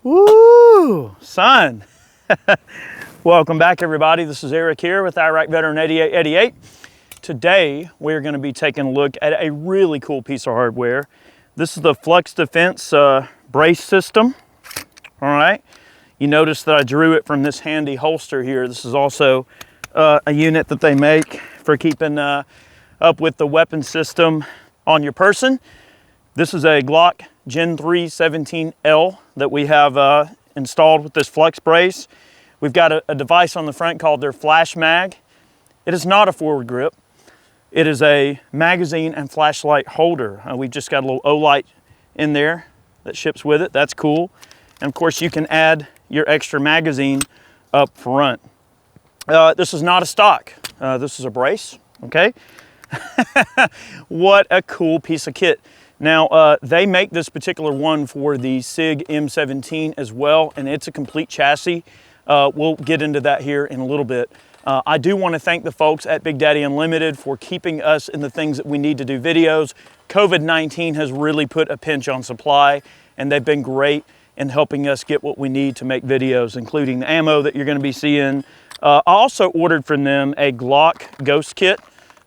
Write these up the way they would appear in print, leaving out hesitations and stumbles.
Woo, son. Welcome back, everybody. This is Eric here with Iraq Veteran 8888. Today, we're going to be taking a look at a really cool piece of hardware. This is the FLUX Defense brace system. All right. You notice that I drew it from this handy holster here. This is also a unit that they make for keeping up with the weapon system on your person. This is a Glock Gen 3 17L that we have installed with this FLUX brace. We've got a device on the front called their flash mag. It is not a forward grip. It is a magazine and flashlight holder. We've just got a little O-light in there that ships with it. That's cool. And of course you can add your extra magazine up front. This is not a stock. This is a brace, okay? What a cool piece of kit. Now, they make this particular one for the SIG M17 as well, and it's a complete chassis. We'll get into that here in a little bit. I do want to thank the folks at Big Daddy Unlimited for keeping us in the things that we need to do videos. COVID-19 has really put a pinch on supply, and they've been great in helping us get what we need to make videos, including the ammo that you're going to be seeing. I also ordered from them a Glock Ghost Kit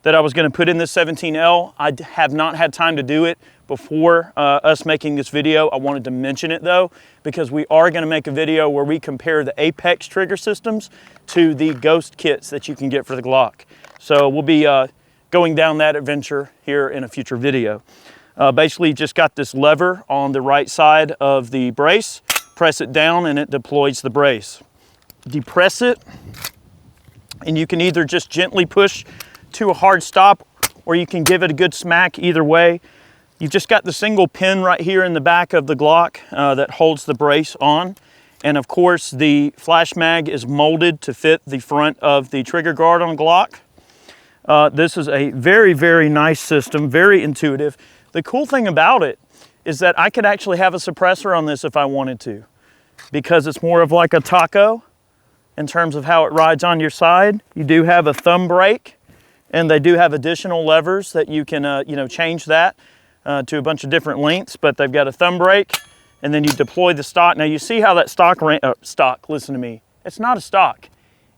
that I was going to put in this 17L. I have not had time to do it before us making this video. I wanted to mention it though, because we are going to make a video where we compare the Apex trigger systems to the Ghost kits that you can get for the Glock. So we'll be going down that adventure here in a future video. Basically just got this lever on the right side of the brace, press it down and it deploys the brace. Depress it and you can either just gently push to a hard stop or you can give it a good smack either way. You've just got the single pin right here in the back of the Glock that holds the brace on. And of course the flash mag is molded to fit the front of the trigger guard on Glock. This is a very, very nice system, very intuitive. The cool thing about it is that I could actually have a suppressor on this if I wanted to, because it's more of like a taco in terms of how it rides on your side. You do have a thumb brake, and they do have additional levers that you can change that to a bunch of different lengths, but they've got a thumb brake, and then you deploy the stock. Now you see how that stock, listen to me, it's not a stock,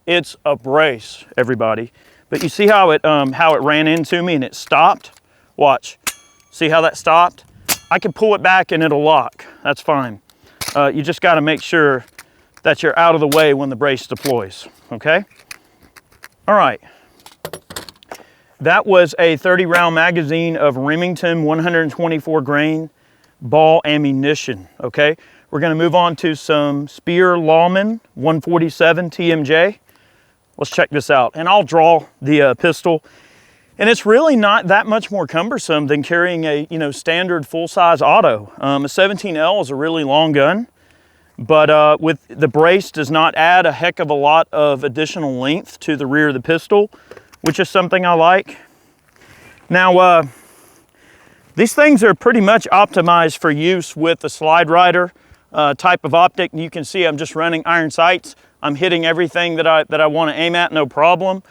it's a brace, everybody. But you see how it ran into me and it stopped? Watch. See how that stopped? I can pull it back and it'll lock. That's fine. You just got to make sure that you're out of the way when the brace deploys, okay? All right. That was a 30-round magazine of Remington 124 grain ball ammunition, okay? We're going to move on to some Speer Lawman 147 TMJ. Let's check this out. And I'll draw the pistol. And it's really not that much more cumbersome than carrying a standard full-size auto. A 17L is a really long gun, but with the brace does not add a heck of a lot of additional length to the rear of the pistol, which is something I like. Now, these things are pretty much optimized for use with the slide rider type of optic. And you can see I'm just running iron sights. I'm hitting everything that I want to aim at, no problem.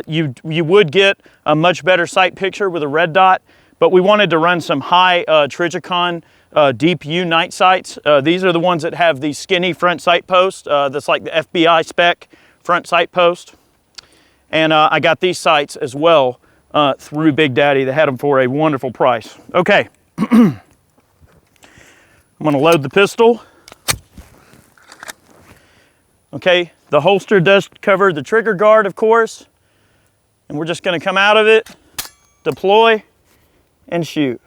You would get a much better sight picture with a red dot, but we wanted to run some high Trijicon Deep U night sights. These are the ones that have the skinny front sight post. That's like the FBI spec front sight post. And I got these sights as well through Big Daddy. They had them for a wonderful price. Okay, I'm gonna load the pistol. Okay, the holster does cover the trigger guard, of course. And we're just gonna come out of it, deploy, and shoot.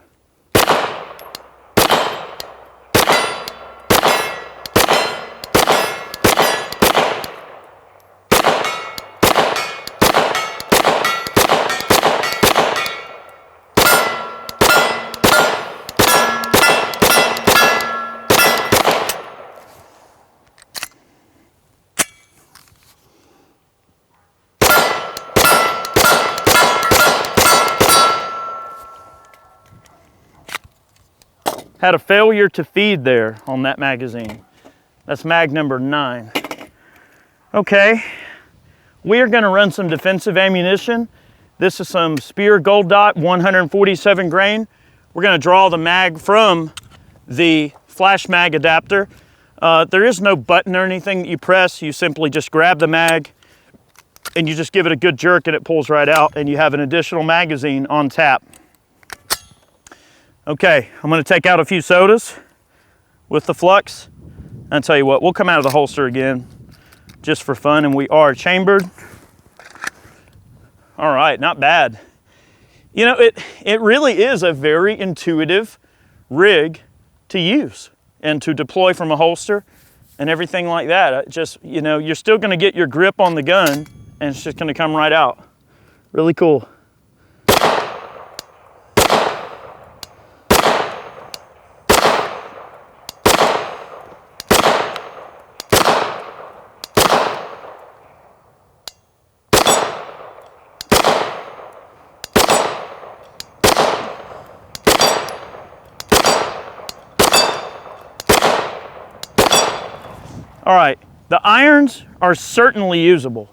Had a failure to feed there on that magazine. That's mag number 9. Okay, we are gonna run some defensive ammunition. This is some Speer Gold Dot 147 grain. We're gonna draw the mag from the flash mag adapter. There is no button or anything that you press. You simply just grab the mag and you just give it a good jerk and it pulls right out, and you have an additional magazine on tap. Okay, I'm gonna take out a few sodas with the FLUX. And tell you what, we'll come out of the holster again just for fun, and we are chambered. All right, not bad. You know, it really is a very intuitive rig to use and to deploy from a holster and everything like that. It just, you know, you're still gonna get your grip on the gun and it's just gonna come right out. Really cool. All right, the irons are certainly usable,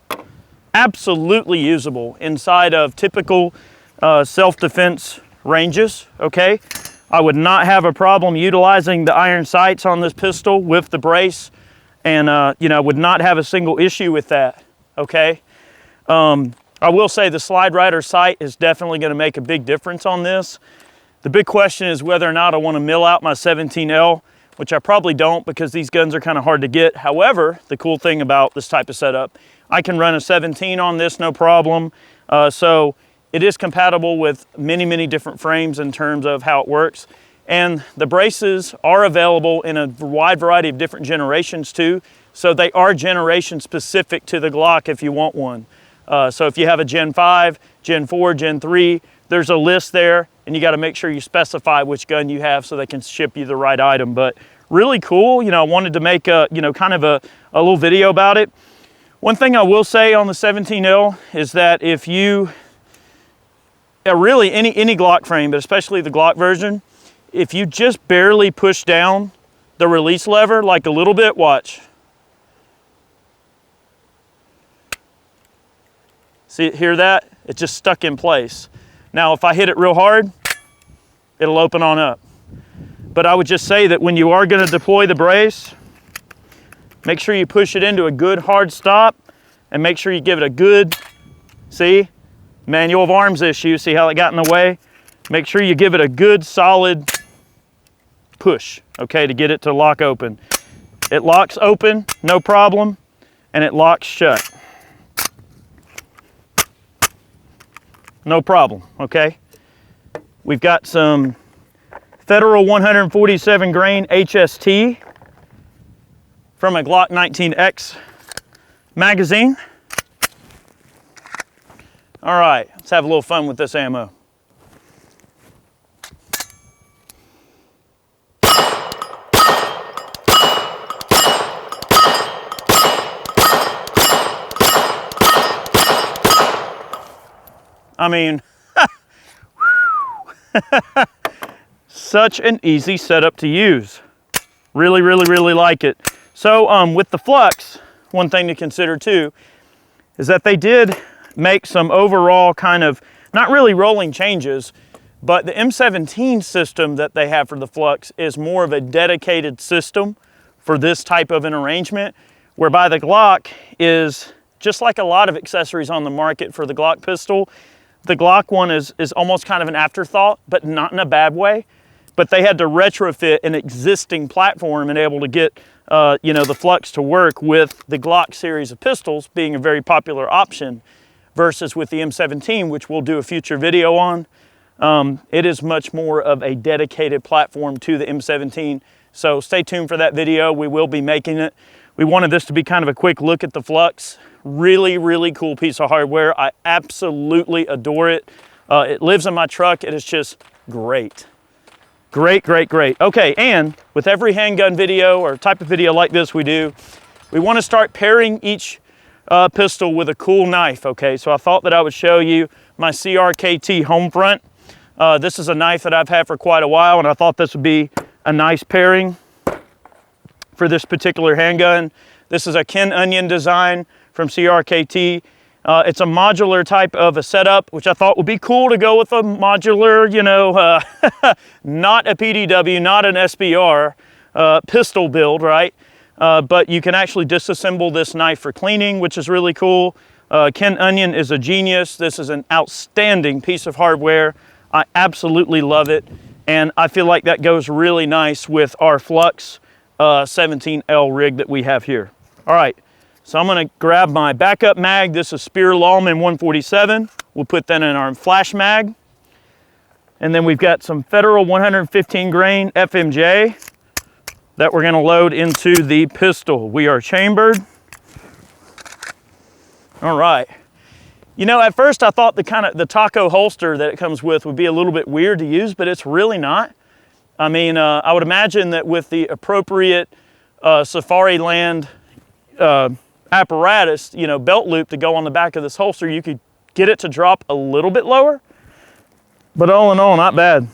absolutely usable inside of typical self-defense ranges, okay? I would not have a problem utilizing the iron sights on this pistol with the brace, and you know, would not have a single issue with that, okay? I will say the slide rider sight is definitely gonna make a big difference on this. The big question is whether or not I wanna mill out my 17L, which I probably don't because these guns are kind of hard to get. However, the cool thing about this type of setup, I can run a 17 on this, no problem. So it is compatible with many, many different frames in terms of how it works. And the braces are available in a wide variety of different generations too. So they are generation specific to the Glock if you want one. So if you have a Gen 5, Gen 4, Gen 3, there's a list there, and you got to make sure you specify which gun you have so they can ship you the right item. But really cool. You know, I wanted to make a, you know, kind of a little video about it. One thing I will say on the 17L is that if you, really any Glock frame, but especially the Glock version, if you just barely push down the release lever, like a little bit, watch. See, hear that? It just stuck in place. Now, if I hit it real hard, it'll open on up. But I would just say that when you are going to deploy the brace, make sure you push it into a good hard stop and make sure you give it a good, see, manual of arms issue, see how it got in the way? Make sure you give it a good solid push, okay, to get it to lock open. It locks open, no problem, and it locks shut. No problem, okay? We've got some Federal 147 grain HST from a Glock 19X magazine. All right, let's have a little fun with this ammo. I mean, such an easy setup to use. Really, really, really like it. So with the FLUX, one thing to consider too, is that they did make some overall kind of, not really rolling changes, but the M17 system that they have for the FLUX is more of a dedicated system for this type of an arrangement, whereby the Glock is, just like a lot of accessories on the market for the Glock pistol, the Glock one is almost kind of an afterthought, but not in a bad way. But they had to retrofit an existing platform and able to get you know, the FLUX to work with the Glock series of pistols being a very popular option versus with the M17, which we'll do a future video on. It is much more of a dedicated platform to the M17. So stay tuned for that video. We will be making it. We wanted this to be kind of a quick look at the FLUX. Really, really cool piece of hardware. I absolutely adore it. It lives in my truck. It is just great. Great, great, great. Okay, and with every handgun video or type of video like this we do, we want to start pairing each pistol with a cool knife, okay? So I thought that I would show you my CRKT home front. This is a knife that I've had for quite a while, and I thought this would be a nice pairing for this particular handgun. This is a Ken Onion design from CRKT. It's a modular type of a setup, which I thought would be cool to go with a modular, you know, not a PDW, not an SBR, pistol build, right? But you can actually disassemble this knife for cleaning, which is really cool. Ken Onion is a genius. This is an outstanding piece of hardware. I absolutely love it. And I feel like that goes really nice with our FLUX 17L rig that we have here. All right, so I'm gonna grab my backup mag. This is Spear Lawman 147. We'll put that in our flash mag. And then we've got some Federal 115 grain FMJ that we're gonna load into the pistol. We are chambered. All right. You know, at first I thought the taco holster that it comes with would be a little bit weird to use, but it's really not. I mean, I would imagine that with the appropriate Safari Land apparatus, you know, belt loop to go on the back of this holster, you could get it to drop a little bit lower. But all in all, not bad.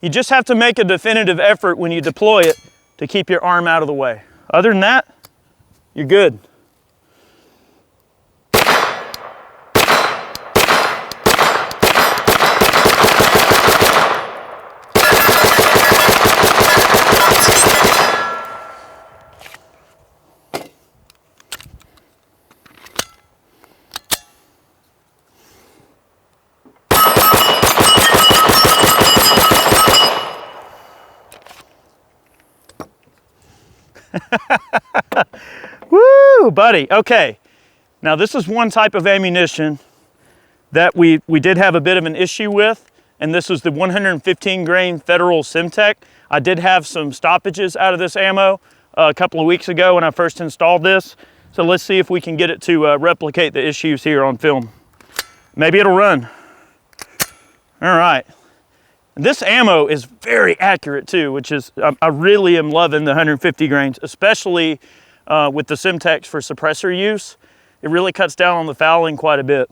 You just have to make a definitive effort when you deploy it to keep your arm out of the way. Other than that, you're good. Woo, buddy. Okay, now this is one type of ammunition that we did have a bit of an issue with, and this is the 115 grain Federal Simtek. I did have some stoppages out of this ammo a couple of weeks ago when I first installed this, so let's see if we can get it to replicate the issues here on film. Maybe it'll run. All right. This ammo is very accurate too, which is, I really am loving the 150 grains, especially with the Simtex for suppressor use. It really cuts down on the fouling quite a bit.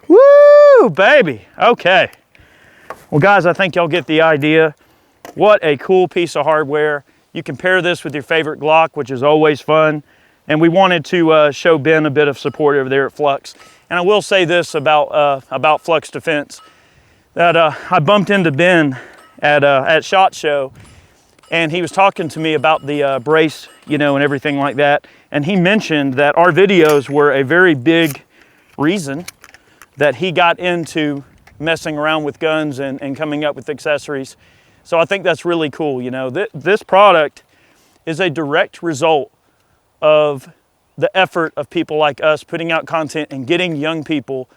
Woo, baby. Okay. Well, guys, I think y'all get the idea. What a cool piece of hardware. You can pair this with your favorite Glock, which is always fun. And we wanted to show Ben a bit of support over there at FLUX. And I will say this about FLUX Defense, that I bumped into Ben at SHOT Show, and he was talking to me about the brace, you know, and everything like that. And he mentioned that our videos were a very big reason that he got into messing around with guns and coming up with accessories. So I think that's really cool. You know, this product is a direct result of the effort of people like us putting out content and getting young people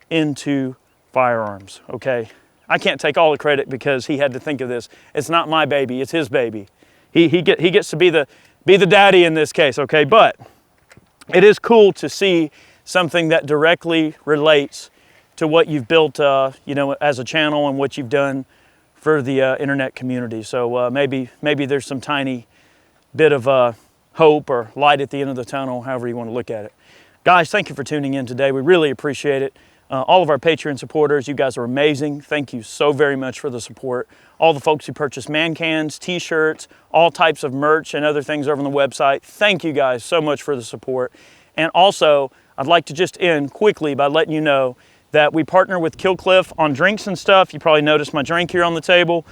into firearms, okay? I can't take all the credit because he had to think of this. It's not my baby, it's his baby. He gets to be the daddy in this case, okay? But it is cool to see something that directly relates to what you've built, you know, as a channel and what you've done for the internet community. So maybe there's some tiny bit of hope or light at the end of the tunnel, however you want to look at it. Guys, thank you for tuning in today. We really appreciate it. All of our Patreon supporters, you guys are amazing. Thank you so very much for the support. All the folks who purchase man cans, t-shirts, all types of merch and other things over on the website. Thank you guys so much for the support. And also, I'd like to just end quickly by letting you know that we partner with Killcliff on drinks and stuff. You probably noticed my drink here on the table.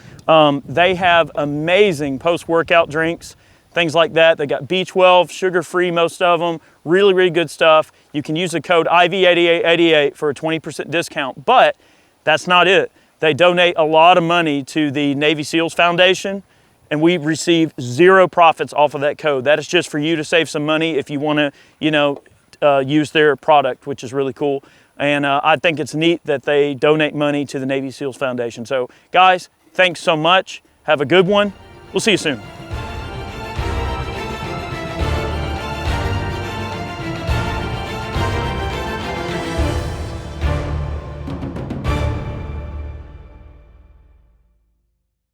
They have amazing post-workout drinks, things like that. They got B12, sugar-free, most of them. Really, really good stuff. You can use the code IV8888 for a 20% discount, but that's not it. They donate a lot of money to the Navy SEALs Foundation, and we receive zero profits off of that code. That is just for you to save some money if you want to, you know, use their product, which is really cool. And I think it's neat that they donate money to the Navy SEALs Foundation. So guys, thanks so much. Have a good one. We'll see you soon.